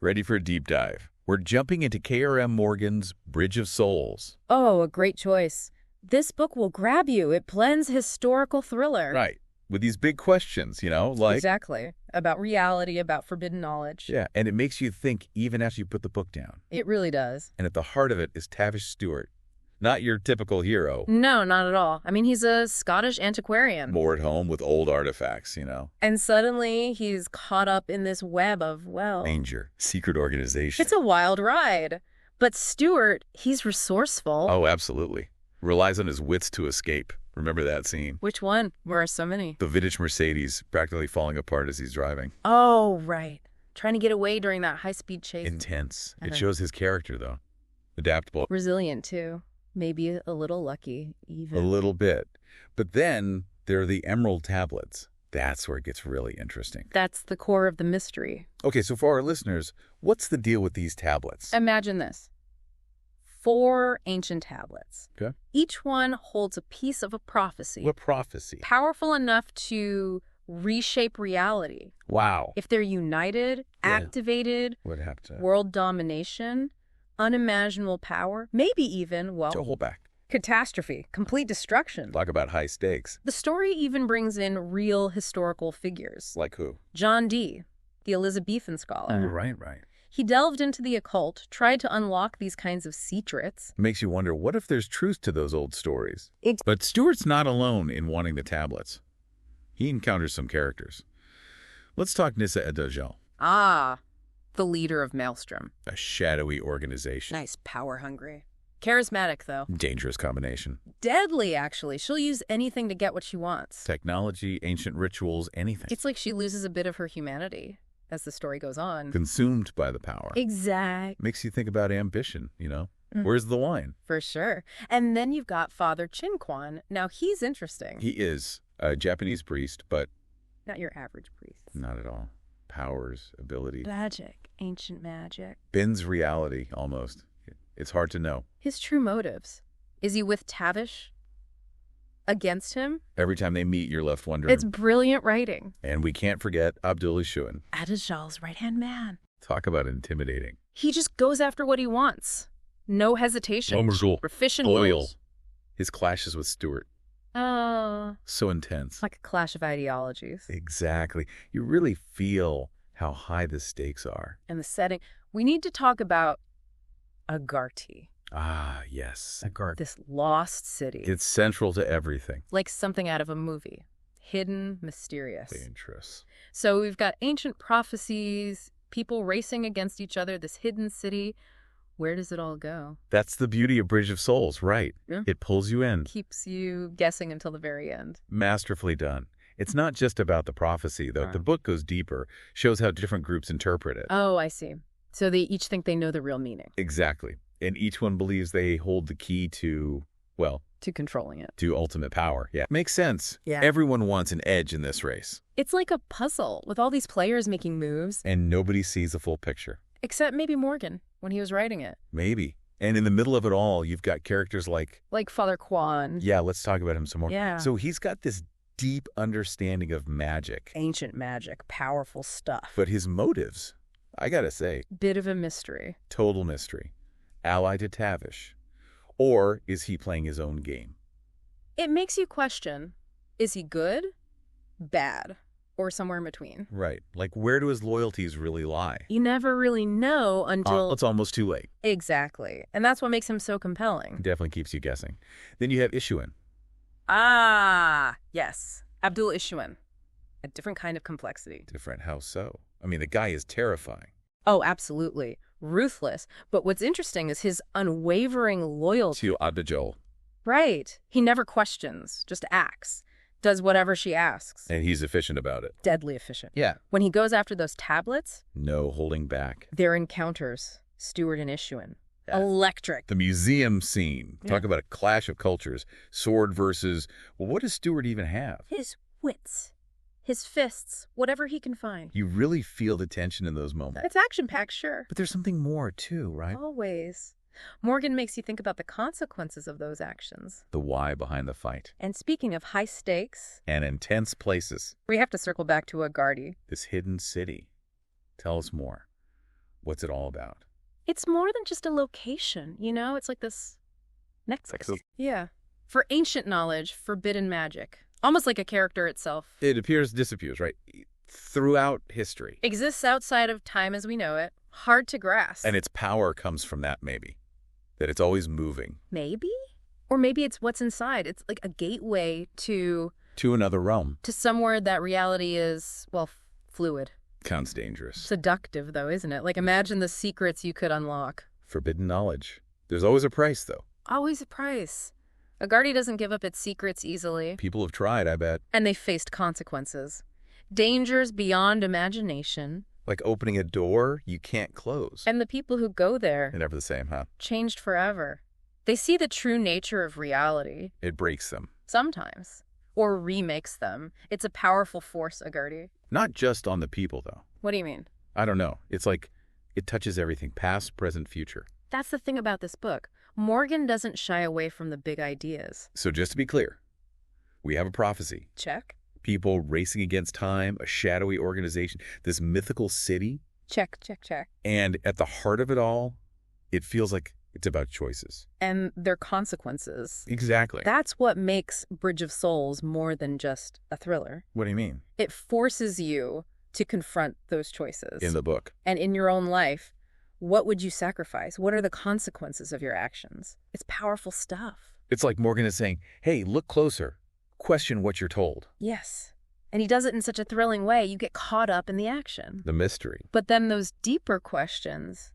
Ready for a deep dive? We're jumping into K.R.M. Morgan's Bridge of Souls. Oh, a great choice. This book will grab you. It blends historical thriller. Right. With these big questions, like... Exactly. About reality, about forbidden knowledge. Yeah, and it makes you think even after you put the book down. It really does. And at the heart of it is Tavish Stewart. Not your typical hero. No, not at all. I mean, he's a Scottish antiquarian. More at home with old artifacts, And suddenly he's caught up in this web of, danger, secret organization. It's a wild ride. But Stewart, he's resourceful. Oh, absolutely. Relies on his wits to escape. Remember that scene? Which one? There are so many. The vintage Mercedes practically falling apart as he's driving. Oh, right. Trying to get away during that high-speed chase. Intense. It shows his character, though. Adaptable. Resilient, too. Maybe a little lucky, even. A little bit. But then there are the emerald tablets. That's where it gets really interesting. That's the core of the mystery. Okay, so for our listeners, what's the deal with these tablets? Imagine this. 4 ancient tablets. Okay. Each one holds a piece of a prophecy. What prophecy? Powerful enough to reshape reality. Wow. If they're united, activated, What happened to world domination, unimaginable power, maybe even, to hold back? Catastrophe, complete destruction. Talk about high stakes. The story even brings in real historical figures. Like who? John Dee, the Elizabethan scholar. Right. He delved into the occult, tried to unlock these kinds of secrets. Makes you wonder, what if there's truth to those old stories? But Stewart's not alone in wanting the tablets. He encounters some characters. Let's talk Nissa Ad-Dajjal. Ah, the leader of Maelstrom. A shadowy organization. Nice, power-hungry. Charismatic, though. Dangerous combination. Deadly, actually. She'll use anything to get what she wants. Technology, ancient rituals, anything. It's like she loses a bit of her humanity as the story goes on. Consumed by the power. Exact. Makes you think about ambition, Where's the line? For sure. And then you've got Father Chin-Kwan. Now, he's interesting. He is a Japanese priest, but... Not your average priest. Not at all. Powers, abilities. Magic. Ancient magic. Bends reality, almost. It's hard to know. His true motives. Is he with Tavish? Against him? Every time they meet, you're left wondering. It's brilliant writing. And we can't forget Abdullah Shuan. Ad-Dajjal's right-hand man. Talk about intimidating. He just goes after what he wants. No hesitation. Proficient wills. His clashes with Stewart. Oh. So intense. Like a clash of ideologies. Exactly. You really feel how high the stakes are. And the setting. We need to talk about Agarthy. Ah, yes. Agarthy. This lost city. It's central to everything. Like something out of a movie. Hidden, mysterious. Dangerous. So we've got ancient prophecies, people racing against each other, this hidden city. Where does it all go? That's the beauty of Bridge of Souls, right? Yeah. It pulls you in. Keeps you guessing until the very end. Masterfully done. It's not just about the prophecy, though. The book goes deeper, shows how different groups interpret it. Oh, I see. So they each think they know the real meaning. Exactly. And each one believes they hold the key to, to controlling it. To ultimate power. Yeah. Makes sense. Yeah. Everyone wants an edge in this race. It's like a puzzle with all these players making moves. And nobody sees the full picture. Except maybe Morgan, when he was writing it. Maybe. And in the middle of it all, you've got characters like... Like Father Kwan. Yeah, let's talk about him some more. Yeah. So he's got this deep understanding of magic. Ancient magic. Powerful stuff. But his motives, I gotta say... Bit of a mystery. Total mystery. Ally to Tavish. Or is he playing his own game? It makes you question, is he good, bad, or somewhere in between? Right. Like, where do his loyalties really lie? You never really know until... it's almost too late. Exactly. And that's what makes him so compelling. Definitely keeps you guessing. Then you have Ishuan. Ah, yes. Abdul Ishuan. A different kind of complexity. Different. How so? I mean, the guy is terrifying. Oh, absolutely. Ruthless. But what's interesting is his unwavering loyalty. To Ad-Dajjal. Right. He never questions, just acts. Does whatever she asks. And he's efficient about it. Deadly efficient. Yeah. When he goes after those tablets... No holding back. Their encounters, Stewart and Ishuan. Electric. The museum scene. Talk about a clash of cultures. Sword versus... Well, what does Stewart even have? His wits. His fists. Whatever he can find. You really feel the tension in those moments. It's action-packed, sure. But there's something more, too, right? Always. Morgan makes you think about the consequences of those actions. The why behind the fight. And speaking of high stakes... And intense places. We have to circle back to Agarthy. This hidden city. Tell us more. What's it all about? It's more than just a location, you know? It's like this nexus. Like Yeah. For ancient knowledge, forbidden magic. Almost like a character itself. It disappears, right? Throughout history. Exists outside of time as we know it. Hard to grasp. And its power comes from that, maybe. That it's always moving. Maybe? Or maybe it's what's inside. It's like a gateway to another realm. To somewhere that reality is, well, fluid. Sounds dangerous. Seductive, though, isn't it? Like, imagine the secrets you could unlock. Forbidden knowledge. There's always a price, though. Always a price. Agardi doesn't give up its secrets easily. People have tried, I bet. And they faced consequences. Dangers beyond imagination. Like opening a door you can't close. And the people who go there... They're never the same, huh? Changed forever. They see the true nature of reality. It breaks them. Sometimes. Or remakes them. It's a powerful force, Agardi. Not just on the people, though. What do you mean? I don't know. It's like it touches everything, past, present, future. That's the thing about this book. Morgan doesn't shy away from the big ideas. So just to be clear, we have a prophecy. Check. People racing against time, a shadowy organization, this mythical city. Check, check, check. And at the heart of it all, it feels like it's about choices. And their consequences. Exactly. That's what makes Bridge of Souls more than just a thriller. What do you mean? It forces you to confront those choices. In the book. And in your own life, what would you sacrifice? What are the consequences of your actions? It's powerful stuff. It's like Morgan is saying, hey, look closer. Question what you're told. Yes. And he does it in such a thrilling way, you get caught up in the action. The mystery. But then those deeper questions,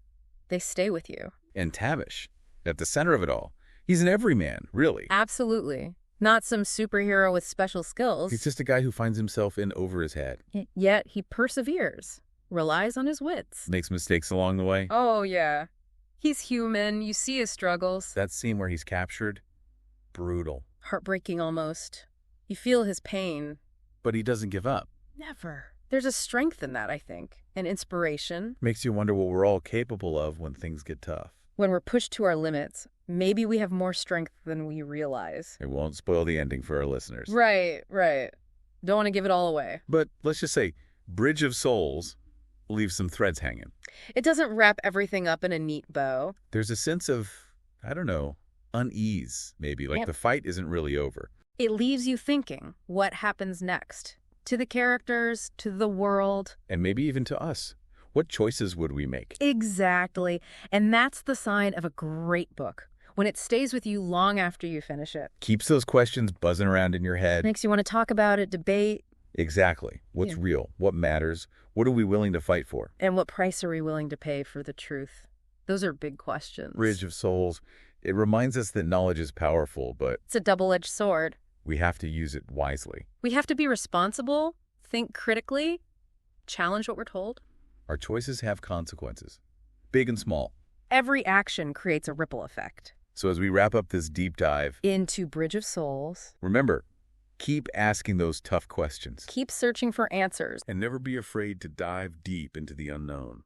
they stay with you. And Tavish, at the center of it all, he's an everyman, really. Absolutely. Not some superhero with special skills. He's just a guy who finds himself in over his head. Yet he perseveres, relies on his wits. Makes mistakes along the way. Oh, yeah. He's human. You see his struggles. That scene where he's captured, brutal. Heartbreaking almost. You feel his pain. But he doesn't give up. Never. There's a strength in that, I think. An inspiration. Makes you wonder what we're all capable of when things get tough. When we're pushed to our limits, maybe we have more strength than we realize. It won't spoil the ending for our listeners. Right, right. Don't want to give it all away. But let's just say, Bridge of Souls leaves some threads hanging. It doesn't wrap everything up in a neat bow. There's a sense of, I don't know, unease, maybe. Like the fight isn't really over. It leaves you thinking, what happens next? To the characters, to the world. And maybe even to us. What choices would we make? Exactly. And that's the sign of a great book, when it stays with you long after you finish it. Keeps those questions buzzing around in your head. Makes you want to talk about it, debate. Exactly. What's real? What matters? What are we willing to fight for? And what price are we willing to pay for the truth? Those are big questions. Bridge of Souls. It reminds us that knowledge is powerful, but it's a double-edged sword. We have to use it wisely. We have to be responsible, think critically, challenge what we're told. Our choices have consequences, big and small. Every action creates a ripple effect. So as we wrap up this deep dive into Bridge of Souls, remember, keep asking those tough questions. Keep searching for answers. And never be afraid to dive deep into the unknown.